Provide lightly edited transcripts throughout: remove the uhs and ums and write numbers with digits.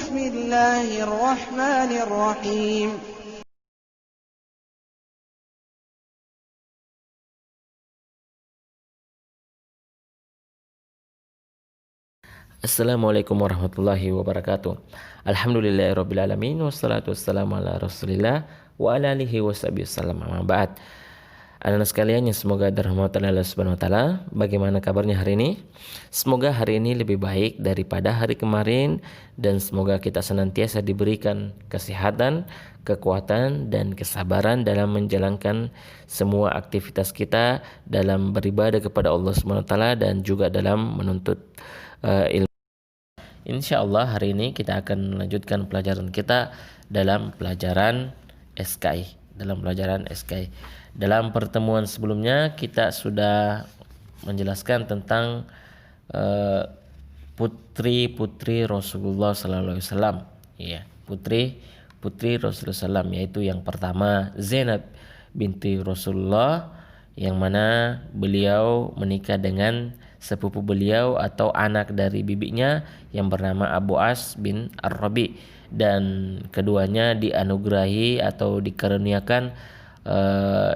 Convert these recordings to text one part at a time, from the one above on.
بسم الله الرحمن الرحيم Assalamualaikum warahmatullahi wabarakatuh. Alhamdulillahirabbil alamin wassalatu wassalamu ala Rasulillah wa ala alihi washabihi wasallam. Amma ba'd. Anak-anak sekalian yang semoga dirahmati Allah Subhanahu wa taala, bagaimana kabarnya hari ini? Semoga hari ini lebih baik daripada hari kemarin dan semoga kita senantiasa diberikan kesehatan, kekuatan dan kesabaran dalam menjalankan semua aktivitas kita dalam beribadah kepada Allah Subhanahu wa taala dan juga dalam menuntut ilmu. Insya Allah hari ini kita akan melanjutkan pelajaran kita dalam pelajaran SKI. Dalam pertemuan sebelumnya kita sudah menjelaskan tentang putri-putri Rasulullah Sallallahu Alaihi Wasallam. Ya, putri Rasulullah SAW, yaitu yang pertama Zainab binti Rasulullah, yang mana beliau menikah dengan sepupu beliau atau anak dari bibinya yang bernama Abu As bin Ar-Rabi, dan keduanya dianugerahi atau dikaruniakan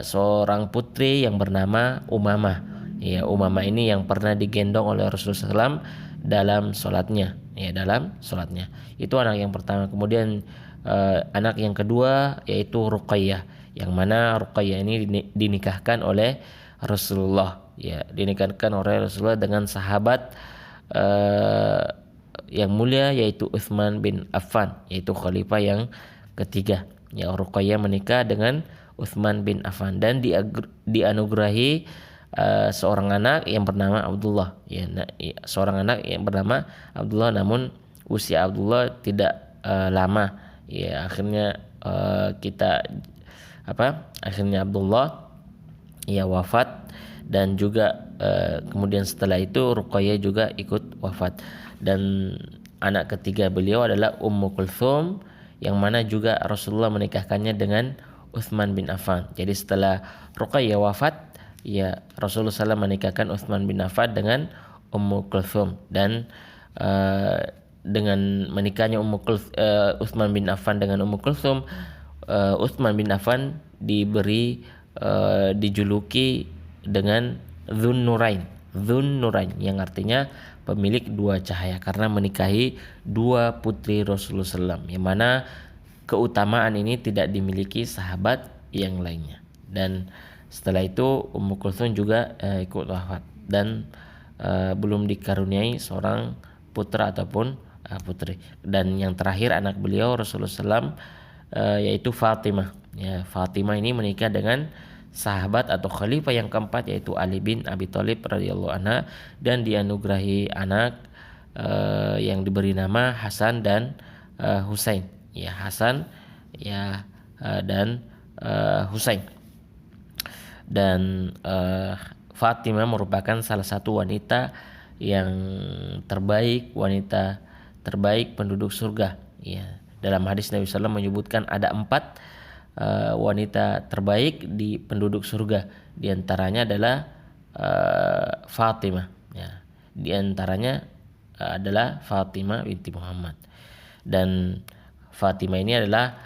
seorang putri yang bernama Umamah. Ya, Umamah ini yang pernah digendong oleh Rasulullah SAW dalam sholatnya. Itu anak yang pertama. Kemudian anak yang kedua yaitu Ruqayyah, yang mana Ruqayyah ini dinikahkan oleh Rasulullah. Ya, dinikahkan oleh Rasulullah dengan sahabat yang mulia yaitu Utsman bin Affan, yaitu khalifah yang ketiga. Ya, Ruqayyah menikah dengan Utsman bin Affan dan dianugerahi seorang anak yang bernama Abdullah. Ya, seorang anak yang bernama Abdullah, namun usia Abdullah tidak lama. Ya, akhirnya akhirnya Abdullah ya wafat, dan juga kemudian setelah itu Ruqayyah juga ikut wafat. Dan anak ketiga beliau adalah Ummu Kulthum, yang mana juga Rasulullah menikahkannya dengan Utsman bin Affan. Jadi setelah Ruqayyah wafat, ya Rasulullah SAW menikahkan Utsman bin Affan dengan Ummu Kulthum, dan dengan menikahnya Utsman bin Affan dengan Ummu Kulthum, Utsman bin Affan dijuluki dengan Dzun Nurain, yang artinya pemilik dua cahaya, karena menikahi dua putri Rasulullah SAW, yang mana keutamaan ini tidak dimiliki sahabat yang lainnya. Dan setelah itu Ummu Kulthum juga ikut wafat, dan belum dikaruniai seorang putra ataupun putri. Dan yang terakhir anak beliau Rasulullah SAW yaitu Fatimah. Ya, Fatimah ini menikah dengan sahabat atau khalifah yang keempat yaitu Ali bin Abi Thalib radhiyallahu anha, dan dianugerahi anak yang diberi nama Hasan dan Husain. Ya, Hasan dan Husain. Dan Fatimah merupakan salah satu wanita yang wanita terbaik penduduk surga. Ya, dalam hadis Nabi SAW menyebutkan ada 4 wanita terbaik di penduduk surga. Di antaranya adalah Fatimah. Ya, di antaranya adalah Fatimah binti Muhammad. Dan Fatimah ini adalah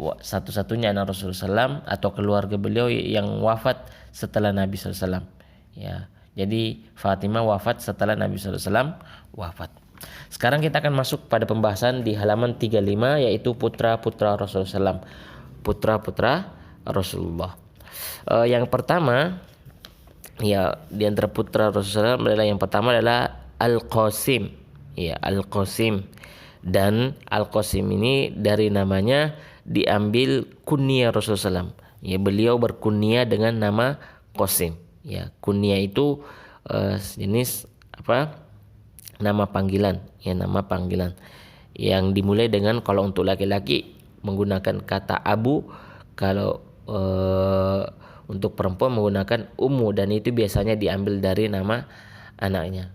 satu-satunya anak Rasulullah SAW atau keluarga beliau yang wafat setelah Nabi SAW. Ya, jadi Fatimah wafat setelah Nabi SAW wafat. Sekarang kita akan masuk pada pembahasan di halaman 35, yaitu putra-putra Rasulullah SAW. Putra-putra Rasulullah. Yang pertama, ya di antara putra Rasulullah SAW adalah yang pertama adalah Al-Qasim. Ya, Al-Qasim. Dan Al-Qasim ini dari namanya diambil kunyah Rasulullah SAW. Ya, beliau berkunyah dengan nama Qasim. Ya, kunyah itu jenis nama panggilan, yang dimulai dengan, kalau untuk laki-laki menggunakan kata Abu, kalau untuk perempuan menggunakan Ummu, dan itu biasanya diambil dari nama anaknya.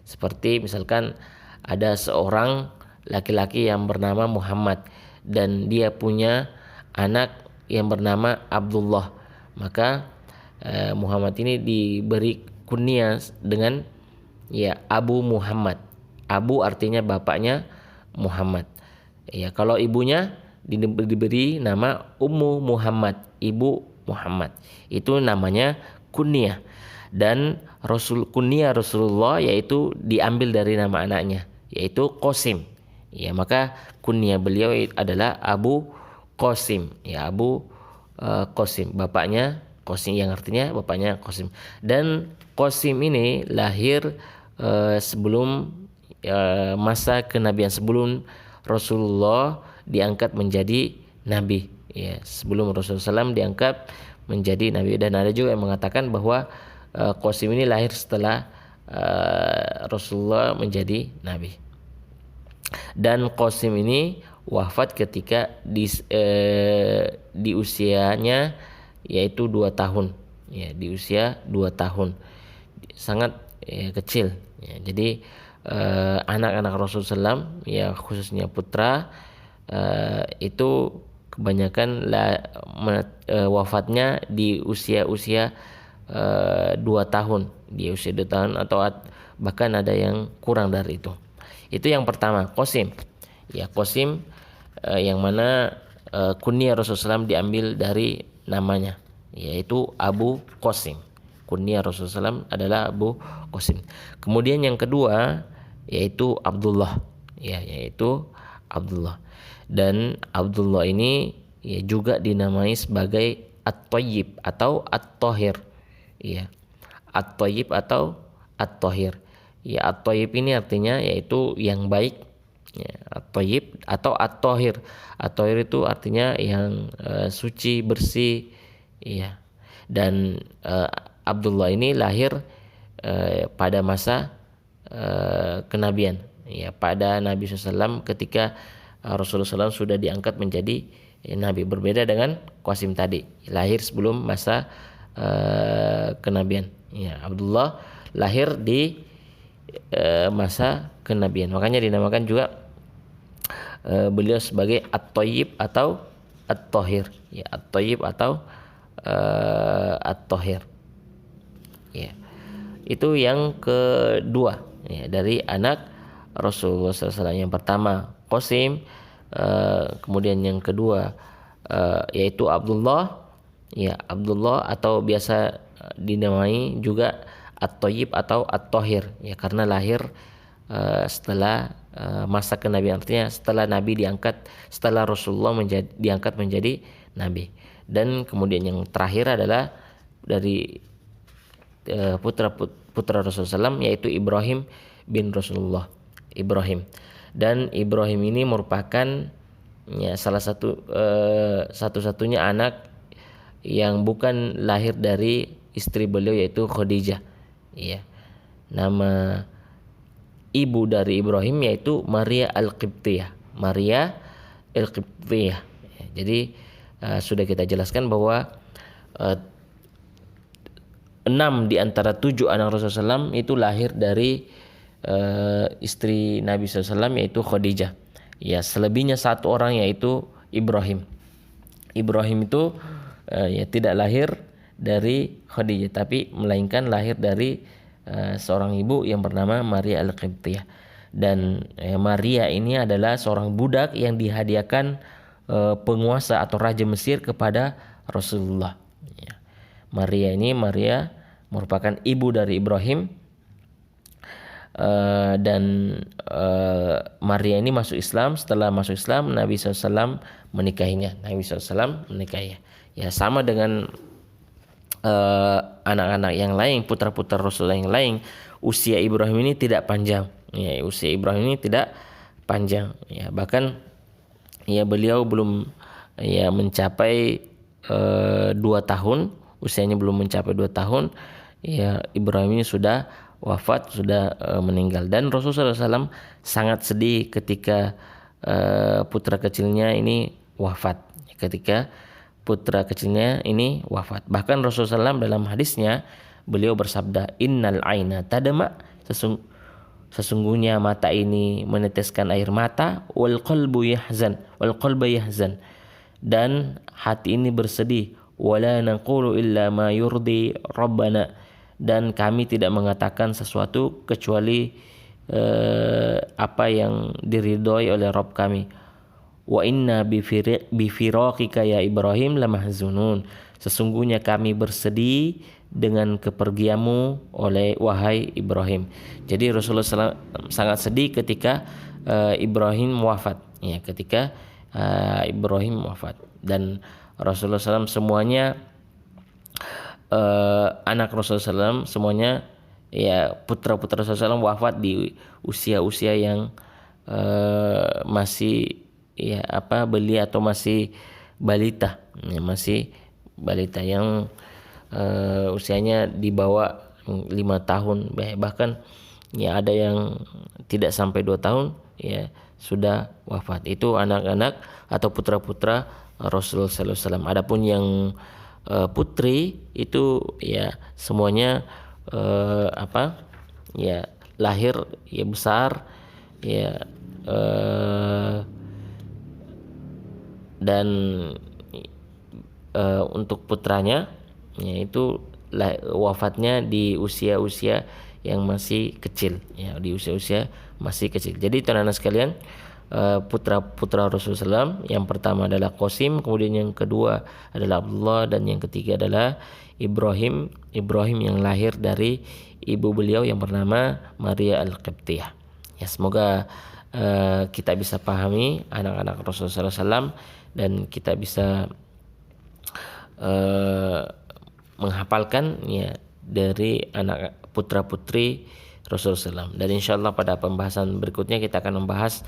Seperti misalkan ada seorang laki-laki yang bernama Muhammad dan dia punya anak yang bernama Abdullah, maka Muhammad ini diberi kunyah dengan Abu Muhammad. Abu artinya bapaknya Muhammad. Ya, kalau ibunya diberi nama Ummu Muhammad, ibu Muhammad. Itu namanya kunyah. Dan kunyah Rasulullah yaitu diambil dari nama anaknya, yaitu Qasim. Ya, maka kunyah beliau adalah Abu Qasim. Ya, Abu Qasim, bapaknya Qasim, yang artinya bapaknya Qasim. Dan Qasim ini lahir sebelum masa kenabian, sebelum Rasulullah diangkat menjadi nabi. Ya, sebelum Rasulullah SAW diangkat menjadi nabi. Dan ada juga yang mengatakan bahwa Qasim ini lahir setelah Rasulullah menjadi nabi. Dan Qasim ini wafat ketika di usianya yaitu 2 tahun. Ya, di usia 2 tahun. Sangat kecil. Ya, jadi anak-anak Rasulullah SAW, ya khususnya putra, itu kebanyakan wafatnya di usia-usia 2 tahun, di usia 2 tahun atau bahkan ada yang kurang dari itu. Itu yang pertama, Qasim. Ya, Qasim yang mana kunyah Rasulullah SAW diambil dari namanya, yaitu Abu Qasim. Kunyah Rasulullah SAW adalah Abu Qasim. Kemudian yang kedua yaitu Abdullah, ya, yaitu Abdullah. Dan Abdullah ini ya juga dinamai sebagai At-Thayyib atau At-Thahir. Ya, At-Thayyib atau At-Thahir. Ya, At-Thayyib ini artinya yaitu yang baik. Ya, At-Thayyib atau At-Thahir. At-Thahir itu artinya yang suci, bersih. Ya. Dan Abdullah ini lahir pada masa kenabian, ya, pada Nabi SAW ketika Rasulullah SAW sudah diangkat menjadi nabi. Berbeda dengan Qasim tadi, lahir sebelum masa kenabian. Ya, Abdullah lahir di masa kenabian, makanya dinamakan juga beliau sebagai At-Thayyib atau At-Thahir. Ya, At-Thayyib atau At-Thahir. Ya, itu yang kedua, ya, dari anak Rasulullah SAW. Yang pertama Qasim, kemudian yang kedua yaitu Abdullah. Ya, Abdullah atau biasa dinamai juga At-Thayyib atau At-Thahir, ya, karena lahir setelah masa kenabian, artinya setelah Nabi diangkat, setelah Rasulullah diangkat menjadi nabi. Dan kemudian yang terakhir adalah dari putra Rasulullah SAW, yaitu Ibrahim bin Rasulullah, Ibrahim. Dan Ibrahim ini merupakan, ya, salah satu-satunya anak yang bukan lahir dari istri beliau, yaitu Khadijah. Ya, nama ibu dari Ibrahim yaitu Maria Al-Qibtiyah. Maria Al-Qibtiyah. Ya, jadi sudah kita jelaskan bahwa 6 di antara 7 anak Rasulullah SAW itu lahir dari istri Nabi SAW, yaitu Khadijah. Ya, selebihnya 1 orang yaitu Ibrahim. Ibrahim itu ya tidak lahir dari Khadijah, tapi melainkan lahir dari seorang ibu yang bernama Maria Al-Qibtiyah. Dan Maria ini adalah seorang budak yang dihadiahkan penguasa atau raja Mesir kepada Rasulullah. Ya. Maria merupakan ibu dari Ibrahim, dan Maria ini masuk Islam. Setelah masuk Islam, Nabi SAW menikahinya. Ya, sama dengan anak-anak yang lain, putra-putra Rasulullah yang lain, usia Ibrahim ini tidak panjang. Ya, usia Ibrahim ini tidak panjang. Ya, bahkan ya beliau belum mencapai 2 tahun, usianya belum mencapai 2 tahun. Ya, Ibrahim ini sudah wafat, sudah meninggal. Dan Rasulullah SAW sangat sedih ketika putra kecilnya ini wafat. Bahkan Rasulullah SAW dalam hadisnya beliau bersabda, innal aina tadma, sesungguhnya mata ini meneteskan air mata, wal qalbu yahzan, dan hati ini bersedih, wala naqulu illa ma yurdi rabbana, dan kami tidak mengatakan sesuatu kecuali apa yang diridhoi oleh Rabb kami. Wa inna bifiraqika ya Ibrahim lamahzunun. Sesungguhnya kami bersedih dengan kepergianmu oleh wahai Ibrahim. Jadi Rasulullah SAW sangat sedih ketika Ibrahim wafat. Ya, ketika Ibrahim wafat. Dan Rasulullah SAW semuanya anak Rasulullah SAW semuanya, ya, putra-putra Rasulullah SAW wafat di usia-usia yang masih, ya, belia atau masih balita, ya, masih balita yang usianya di bawah 5 tahun, bahkan ya ada yang tidak sampai 2 tahun ya sudah wafat. Itu anak-anak atau putra-putra Rasulullah SAW. Adapun yang putri itu ya semuanya ya lahir ya besar ya, dan untuk putranya yaitu wafatnya di usia-usia yang masih kecil, ya, di usia-usia masih kecil. Jadi teman-teman sekalian, putra-putra Rasulullah SAW, yang pertama adalah Qasim, kemudian yang kedua adalah Abdullah, dan yang ketiga adalah Ibrahim yang lahir dari ibu beliau yang bernama Maria Al-Qibtiyah. Ya, semoga kita bisa pahami anak-anak Rasulullah SAW dan kita bisa menghafalkan ya dari anak putra-putri Rasulullah SAW. Dan insyaallah pada pembahasan berikutnya kita akan membahas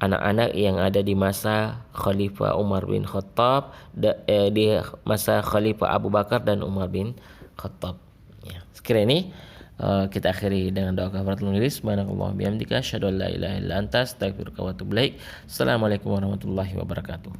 anak-anak yang ada di masa Khalifah Umar bin Khattab, di masa Khalifah Abu Bakar dan Umar bin Khattab. Ya, sekiranya ini kita akhiri dengan doa kafaratul majelis. Subhanallah bihamdika asyhadu an la ilaha illa anta astaghfiruka wa atubu ilaik. Assalamualaikum warahmatullahi wabarakatuh.